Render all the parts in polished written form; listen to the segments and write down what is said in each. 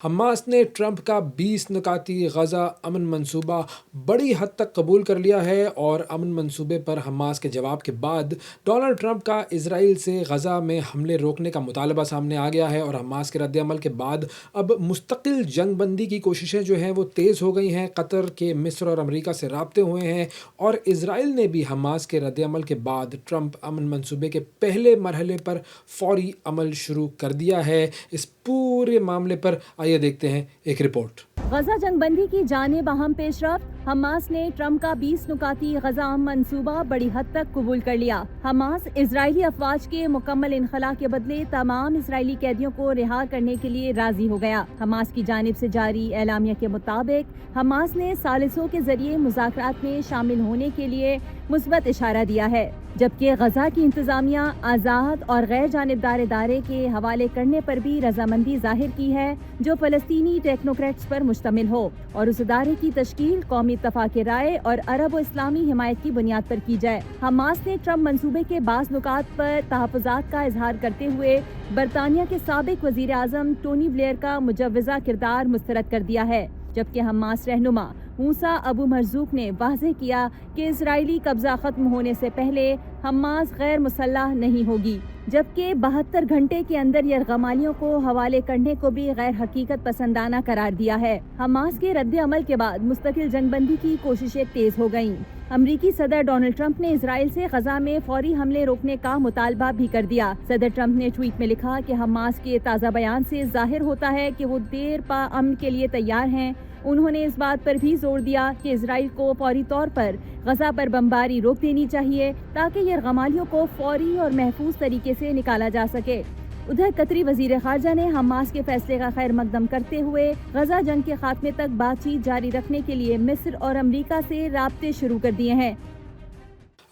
Hamas نے Trump کا 20 نکاتی غزہ امن منصوبہ بڑی حد تک قبول کر لیا ہے اور امن منصوبے پر حماس کے جواب کے بعد ڈونلڈ ٹرمپ کا اسرائیل سے غزہ میں حملے روکنے کا مطالبہ سامنے آ گیا ہے اور حماس کے رد عمل کے بعد اب مستقل جنگ بندی کی کوششیں جو ہیں وہ تیز ہو گئی ہیں۔ قطر کے مصر اور امریکہ سے رابطے ہوئے ہیں اور اسرائیل نے بھی حماس کے رد عمل کے بعد ٹرمپ امن منصوبے کے پہلے مرحلے پر فوری عمل شروع کر دیا ہے۔ اس پورے معاملے پر آئیے دیکھتے ہیں ایک رپورٹ۔ غزہ جنگ بندی کی جانب اہم پیش رفت۔ حماس نے ٹرمپ کا 20 نکاتی غزہ امن منصوبہ بڑی حد تک قبول کر لیا۔ حماس اسرائیلی افواج کے مکمل انخلا کے بدلے تمام اسرائیلی قیدیوں کو رہا کرنے کے لیے راضی ہو گیا۔ حماس کی جانب سے جاری اعلامیہ کے مطابق حماس نے ثالثوں کے ذریعے مذاکرات میں شامل ہونے کے لیے مثبت اشارہ دیا ہے، جبکہ غزہ کی انتظامیہ آزاد اور غیر جانبدار ادارے کے حوالے کرنے پر بھی رضامندی ظاہر کی ہے جو فلسطینی ٹیکنوکریٹس پر مشتمل ہو اور اس ادارے کی تشکیل قومی اتفاق رائے اور عرب و اسلامی حمایت کی بنیاد پر کی جائے۔ حماس نے ٹرمپ منصوبے کے بعض نکات پر تحفظات کا اظہار کرتے ہوئے برطانیہ کے سابق وزیر اعظم ٹونی بلیئر کا مجوزہ کردار مسترد کر دیا ہے، جبکہ حماس رہنما موسیٰ ابو مرزوق نے واضح کیا کہ اسرائیلی قبضہ ختم ہونے سے پہلے حماس غیر مسلح نہیں ہوگی، جبکہ 72 گھنٹے کے اندر یرغمالیوں کو حوالے کرنے کو بھی غیر حقیقت پسندانہ قرار دیا ہے۔ حماس کے رد عمل کے بعد مستقل جنگ بندی کی کوششیں تیز ہو گئیں۔ امریکی صدر ڈونلڈ ٹرمپ نے اسرائیل سے غزہ میں فوری حملے روکنے کا مطالبہ بھی کر دیا۔ صدر ٹرمپ نے ٹویٹ میں لکھا کہ حماس کے تازہ بیان سے ظاہر ہوتا ہے کہ وہ دیر پا امن کے لیے تیار ہیں۔ انہوں نے اس بات پر بھی زور دیا کہ اسرائیل کو فوری طور پر غزہ پر بمباری روک دینی چاہیے تاکہ یرغمالیوں کو فوری اور محفوظ طریقے سے نکالا جا سکے۔ ادھر قطری وزیر خارجہ نے حماس کے فیصلے کا خیر مقدم کرتے ہوئے غزہ جنگ کے خاتمے تک بات چیت جاری رکھنے کے لیے مصر اور امریکہ سے رابطے شروع کر دیے ہیں۔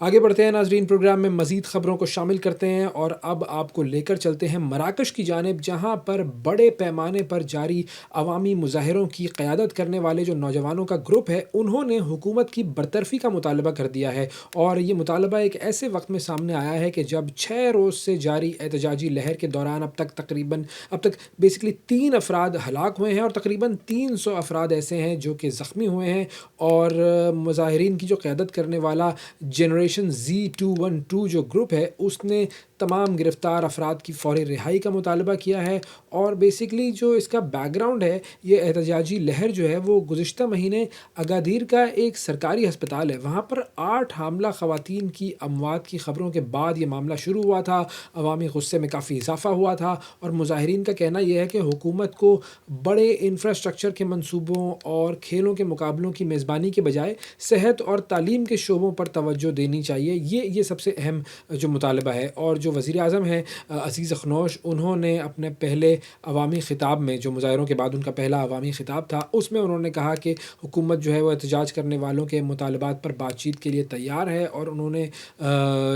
آگے بڑھتے ہیں ناظرین، پروگرام میں مزید خبروں کو شامل کرتے ہیں اور اب آپ کو لے کر چلتے ہیں مراکش کی جانب، جہاں پر بڑے پیمانے پر جاری عوامی مظاہروں کی قیادت کرنے والے جو نوجوانوں کا گروپ ہے انہوں نے حکومت کی برطرفی کا مطالبہ کر دیا ہے اور یہ مطالبہ ایک ایسے وقت میں سامنے آیا ہے کہ جب 6 روز سے جاری احتجاجی لہر کے دوران اب تک بیسکلی 3 افراد ہلاک ہوئے ہیں اور تقریباً 300 افراد ایسے ہیں جو کہ زخمی ہوئے ہیں اور مظاہرین کی جو قیادت کرنے والا جنریشن Z212 جو گروپ ہے اس نے تمام گرفتار افراد کی فوری رہائی کا مطالبہ کیا ہے اور بیسکلی جو اس کا بیک گراؤنڈ ہے، یہ احتجاجی لہر جو ہے وہ گزشتہ مہینے اگادیر کا ایک سرکاری ہسپتال ہے، وہاں پر 8 حاملہ خواتین کی اموات کی خبروں کے بعد یہ معاملہ شروع ہوا تھا۔ عوامی غصے میں کافی اضافہ ہوا تھا اور مظاہرین کا کہنا یہ ہے کہ حکومت کو بڑے انفراسٹرکچر کے منصوبوں اور کھیلوں کے مقابلوں کی میزبانی کے بجائے صحت اور تعلیم کے شعبوں پر توجہ دینی چاہیے۔ یہ سب سے اہم جو مطالبہ ہے۔ اور جو وزیر اعظم ہیں عزیز اخنوش، انہوں نے اپنے پہلے عوامی خطاب میں، جو مظاہروں کے بعد ان کا پہلا عوامی خطاب تھا، اس میں انہوں نے کہا کہ حکومت جو ہے وہ احتجاج کرنے والوں کے مطالبات پر بات چیت کے لیے تیار ہے اور انہوں نے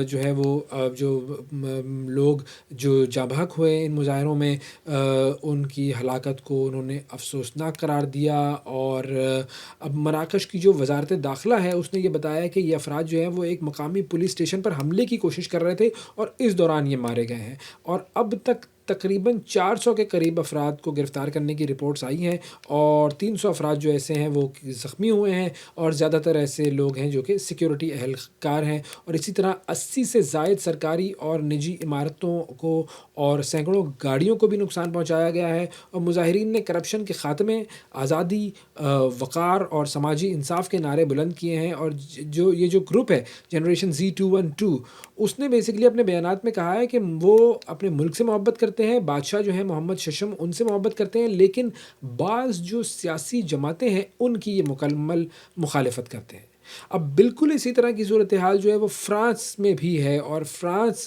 جو ہے وہ جو لوگ جو جاں بحق ہوئے ان مظاہروں میں ان کی ہلاکت کو انہوں نے افسوسناک قرار دیا۔ اور اب مراکش کی جو وزارت داخلہ ہے اس نے یہ بتایا کہ یہ افراد جو ہیں وہ ایک مقامی پولیس اسٹیشن پر حملے کی کوشش کر رہے تھے اور اس دوران یہ مارے گئے ہیں اور اب تک تقریباً 400 کے قریب افراد کو گرفتار کرنے کی رپورٹس آئی ہیں اور 300 افراد جو ایسے ہیں وہ زخمی ہوئے ہیں اور زیادہ تر ایسے لوگ ہیں جو کہ سیکیورٹی اہلکار ہیں اور اسی طرح 80 سے زائد سرکاری اور نجی عمارتوں کو اور سینکڑوں گاڑیوں کو بھی نقصان پہنچایا گیا ہے۔ اور مظاہرین نے کرپشن کے خاتمے، آزادی، وقار اور سماجی انصاف کے نعرے بلند کیے ہیں اور یہ جو گروپ ہے جنریشن Z212، اس نے بیسکلی اپنے بیانات میں کہا ہے کہ وہ اپنے ملک سے محبت کرتے ہیں، بادشاہ جو ہیں محمد ششم ان سے محبت کرتے ہیں، لیکن بعض جو سیاسی جماعتیں ہیں ان کی یہ مکمل مخالفت کرتے ہیں۔ اب بالکل اسی طرح کی صورتحال جو ہے وہ فرانس میں بھی ہے اور فرانس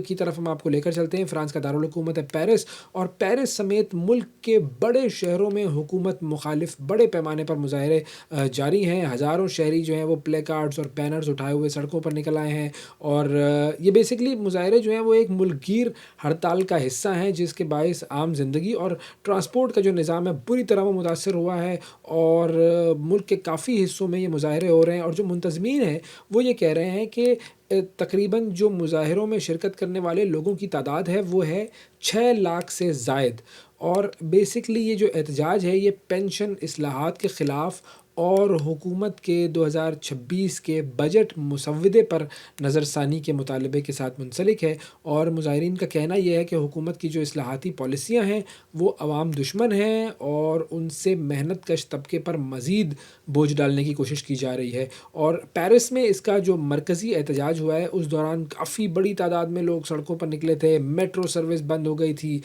کی طرف ہم آپ کو لے کر چلتے ہیں۔ فرانس کا دارالحکومت ہے پیرس اور پیرس سمیت ملک کے بڑے شہروں میں حکومت مخالف بڑے پیمانے پر مظاہرے جاری ہیں۔ ہزاروں شہری جو ہیں وہ پلے کارڈز اور بینرز اٹھائے ہوئے سڑکوں پر نکل آئے ہیں اور یہ بیسکلی مظاہرے جو ہیں وہ ایک ملک گیر ہڑتال کا حصہ ہیں جس کے باعث عام زندگی اور ٹرانسپورٹ کا جو نظام ہے بری طرح وہ متاثر ہوا ہے اور ملک کے کافی حصوں میں یہ مظاہرے ہو رہے ہیں اور جو منتظمین ہیں وہ یہ کہہ رہے ہیں کہ تقریباً جو مظاہروں میں شرکت کرنے والے لوگوں کی تعداد ہے وہ ہے 6 لاکھ سے زائد، اور بیسکلی یہ جو احتجاج ہے یہ پینشن اصلاحات کے خلاف اور حکومت کے 2026 کے بجٹ مسودے پر نظر ثانی کے مطالبے کے ساتھ منسلک ہے، اور مظاہرین کا کہنا یہ ہے کہ حکومت کی جو اصلاحاتی پالیسیاں ہیں وہ عوام دشمن ہیں اور ان سے محنت کش طبقے پر مزید بوجھ ڈالنے کی کوشش کی جا رہی ہے۔ اور پیرس میں اس کا جو مرکزی احتجاج ہوا ہے اس دوران کافی بڑی تعداد میں لوگ سڑکوں پر نکلے تھے، میٹرو سروس بند ہو گئی تھی،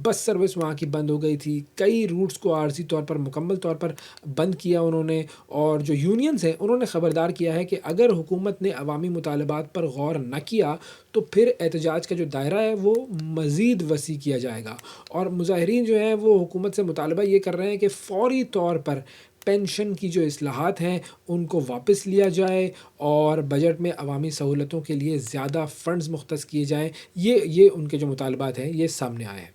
بس سروس وہاں کی بند ہو گئی تھی، کئی روٹس کو عارضی طور پر مکمل طور پر بند کیا انہوں نے، اور جو یونینز ہیں انہوں نے خبردار کیا ہے کہ اگر حکومت نے عوامی مطالبات پر غور نہ کیا تو پھر احتجاج کا جو دائرہ ہے وہ مزید وسیع کیا جائے گا۔ اور مظاہرین جو ہیں وہ حکومت سے مطالبہ یہ کر رہے ہیں کہ فوری طور پر پینشن کی جو اصلاحات ہیں ان کو واپس لیا جائے اور بجٹ میں عوامی سہولتوں کے لیے زیادہ فنڈز مختص کیے جائیں۔ یہ ان کے جو مطالبات ہیں یہ سامنے آئے ہیں۔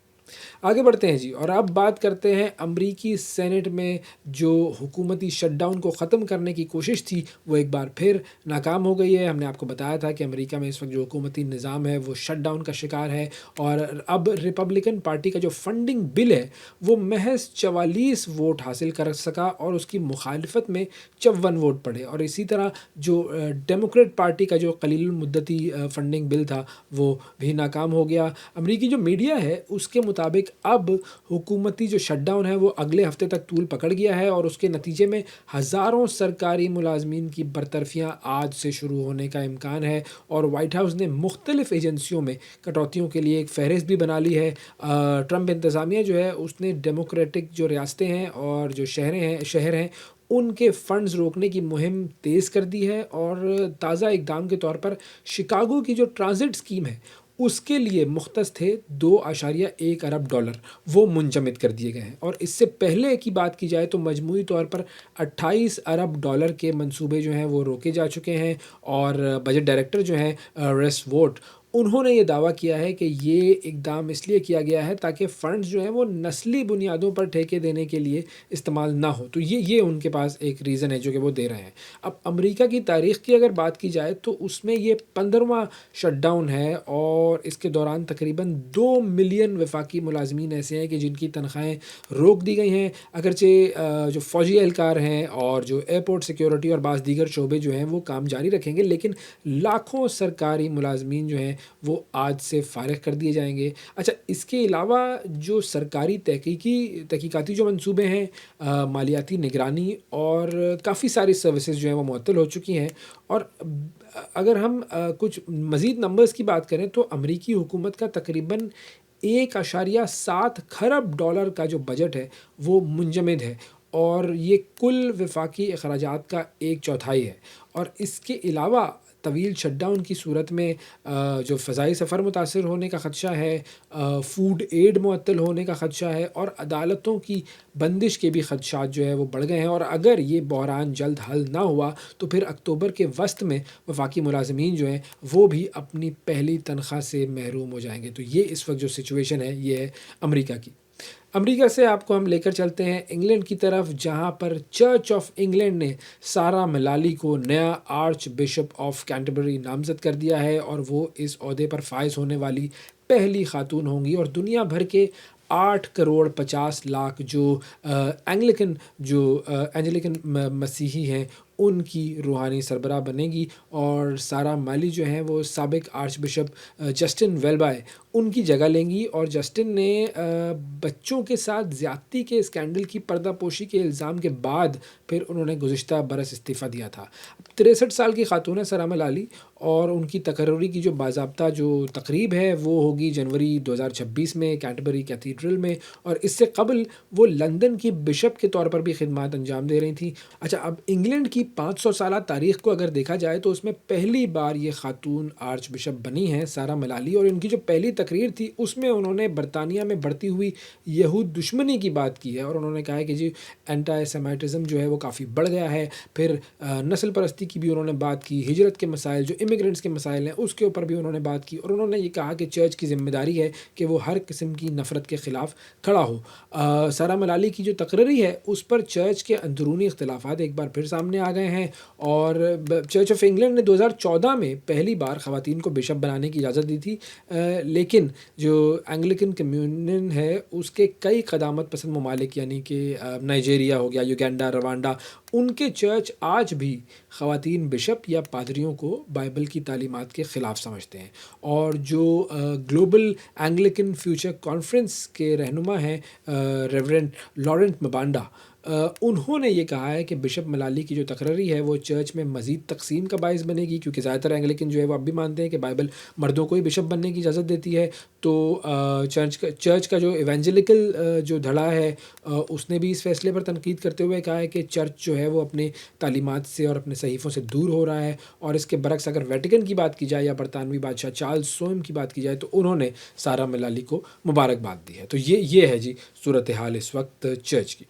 آگے بڑھتے ہیں جی، اور اب بات کرتے ہیں امریکی سینٹ میں جو حکومتی شٹ ڈاؤن کو ختم کرنے کی کوشش تھی وہ ایک بار پھر ناکام ہو گئی ہے۔ ہم نے آپ کو بتایا تھا کہ امریکہ میں اس وقت جو حکومتی نظام ہے وہ شٹ ڈاؤن کا شکار ہے، اور اب ریپبلکن پارٹی کا جو فنڈنگ بل ہے وہ محض 44 ووٹ حاصل کر سکا اور اس کی مخالفت میں 54 ووٹ پڑے، اور اسی طرح جو ڈیموکریٹ پارٹی کا جو قلیل المدتی فنڈنگ بل تھا وہ بھی ناکام ہو گیا۔ امریکی جو میڈیا ہے اس کے مطابق اب حکومتی جو شٹ ڈاؤن ہے وہ اگلے ہفتے تک طول پکڑ گیا ہے، اور اس کے نتیجے میں ہزاروں سرکاری ملازمین کی برطرفیاں آج سے شروع ہونے کا امکان ہے، اور وائٹ ہاؤس نے مختلف ایجنسیوں میں کٹوتیوں کے لیے ایک فہرست بھی بنا لی ہے۔ ٹرمپ انتظامیہ جو ہے اس نے ڈیموکریٹک جو ریاستیں ہیں اور جو شہر ہیں ان کے فنڈز روکنے کی مہم تیز کر دی ہے، اور تازہ اقدام کے طور پر شکاگو کی جو ٹرانزٹ اسکیم ہے اس کے لیے مختص تھے $2.1 ارب وہ منجمد کر دیے گئے ہیں، اور اس سے پہلے کی بات کی جائے تو مجموعی طور پر $28 ارب کے منصوبے جو ہیں وہ روکے جا چکے ہیں، اور بجٹ ڈائریکٹر جو ہیں ریس ووٹ انہوں نے یہ دعویٰ کیا ہے کہ یہ اقدام اس لیے کیا گیا ہے تاکہ فنڈز جو ہیں وہ نسلی بنیادوں پر ٹھیکے دینے کے لیے استعمال نہ ہو، تو یہ ان کے پاس ایک ریزن ہے جو کہ وہ دے رہے ہیں۔ اب امریکہ کی تاریخ کی اگر بات کی جائے تو اس میں یہ 15واں شٹ ڈاؤن ہے، اور اس کے دوران تقریباً 2 ملین وفاقی ملازمین ایسے ہیں کہ جن کی تنخواہیں روک دی گئی ہیں، اگرچہ جو فوجی اہلکار ہیں اور جو ایئرپورٹ سیکیورٹی اور بعض دیگر شعبے جو ہیں وہ کام جاری رکھیں گے، لیکن لاکھوں سرکاری ملازمین جو ہیں وہ آج سے فارغ کر دیے جائیں گے۔ اچھا، اس کے علاوہ جو سرکاری تحقیقاتی جو منصوبے ہیں، مالیاتی نگرانی اور کافی ساری سروسز جو ہیں وہ معطل ہو چکی ہیں، اور اگر ہم کچھ مزید نمبرز کی بات کریں تو امریکی حکومت کا تقریباً $1.7 کھرب کا جو بجٹ ہے وہ منجمد ہے، اور یہ کل وفاقی اخراجات کا 1/4 ہے، اور اس کے علاوہ طویل شٹ ڈاؤن کی صورت میں جو فضائی سفر متاثر ہونے کا خدشہ ہے، فوڈ ایڈ معطل ہونے کا خدشہ ہے، اور عدالتوں کی بندش کے بھی خدشات جو ہے وہ بڑھ گئے ہیں، اور اگر یہ بحران جلد حل نہ ہوا تو پھر اکتوبر کے وسط میں وفاقی ملازمین جو ہیں وہ بھی اپنی پہلی تنخواہ سے محروم ہو جائیں گے۔ تو یہ اس وقت جو سچویشن ہے یہ ہے امریکہ کی۔ امریکہ سے آپ کو ہم لے کر چلتے ہیں انگلینڈ کی طرف، جہاں پر چرچ آف انگلینڈ نے سارہ ملالی کو نیا آرچ بشپ آف کینٹربری نامزد کر دیا ہے، اور وہ اس عہدے پر فائز ہونے والی پہلی خاتون ہوں گی، اور دنیا بھر کے 8.50 کروڑ جو اینجلیکن مسیحی ہیں ان کی روحانی سربراہ بنے گی، اور سارہ مالی جو ہیں وہ سابق آرچ بشپ جسٹن ویلبائے ان کی جگہ لیں گی، اور جسٹن نے بچوں کے ساتھ زیادتی کے اسکینڈل کی پردہ پوشی کے الزام کے بعد پھر انہوں نے گزشتہ برس استعفیٰ دیا تھا۔ 63 سال کی خاتون ہے سارہ ملالی، اور ان کی تقرری کی جو باضابطہ جو تقریب ہے وہ ہوگی جنوری 2026 میں کینٹربری کیتھیڈرل میں، اور اس سے قبل وہ لندن کی بشپ کے طور پر بھی خدمات انجام دے رہی تھیں۔ اچھا، اب انگلینڈ کی 500 سالہ تاریخ کو اگر دیکھا جائے تو اس میں پہلی بار یہ خاتون آرچ بشپ بنی ہیں سارہ ملالی، اور ان کی جو پہلی تقریر تھی اس میں انہوں نے برطانیہ میں بڑھتی ہوئی یہود دشمنی کی بات کی ہے، اور انہوں نے کہا ہے کہ جی اینٹی سیمیٹزم جو ہے وہ کافی بڑھ گیا ہے، پھر نسل پرستی کی بھی انہوں نے بات کی، ہجرت کے مسائل جو امیگرنٹس کے مسائل ہیں اس کے اوپر بھی انہوں نے بات کی، اور انہوں نے یہ کہا کہ چرچ کی ذمہ داری ہے کہ وہ ہر قسم کی نفرت کے خلاف کھڑا ہو۔ سارہ ملالی کی جو تقرری ہے اس پر چرچ کے اندرونی اختلافات ایک بار پھر سامنے آ گئے ہیں اور چرچ آف انگلینڈ نے 2014 میں پہلی بار خواتین کو بشپ بنانے کی اجازت دی تھی، لیکن جو اینگلیکن کمیونین ہے اس کے کئی قدامت پسند ممالک یعنی کہ نائجیریا ہو گیا، یوگینڈا، روانڈا، ان کے چرچ آج بھی خواتین بشپ یا پادریوں کو بائبل کی تعلیمات کے خلاف سمجھتے ہیں۔ اور جو گلوبل اینگلیکن فیوچر کانفرنس کے رہنما ہیں ریورنڈ لارنٹ مبانڈا، انہوں نے یہ کہا ہے کہ بشپ ملالی کی جو تقرری ہے وہ چرچ میں مزید تقسیم کا باعث بنے گی، کیونکہ زیادہ تر اینگلیکن جو ہے وہ اب بھی مانتے ہیں کہ بائبل مردوں کو ہی بشپ بننے کی اجازت دیتی ہے۔ تو چرچ کا جو ایونجلیکل جو دھڑا ہے اس نے بھی اس فیصلے پر تنقید کرتے ہوئے کہا ہے کہ چرچ جو ہے وہ اپنے تعلیمات سے اور اپنے صحیفوں سے دور ہو رہا ہے، اور اس کے برعکس اگر ویٹیکن کی بات کی جائے یا برطانوی بادشاہ چارلز سوئم کی بات کی جائے تو انہوں نے سارہ ملالی کو مبارکباد دی ہے۔ تو یہ ہے جی صورتحال اس وقت چرچ کی۔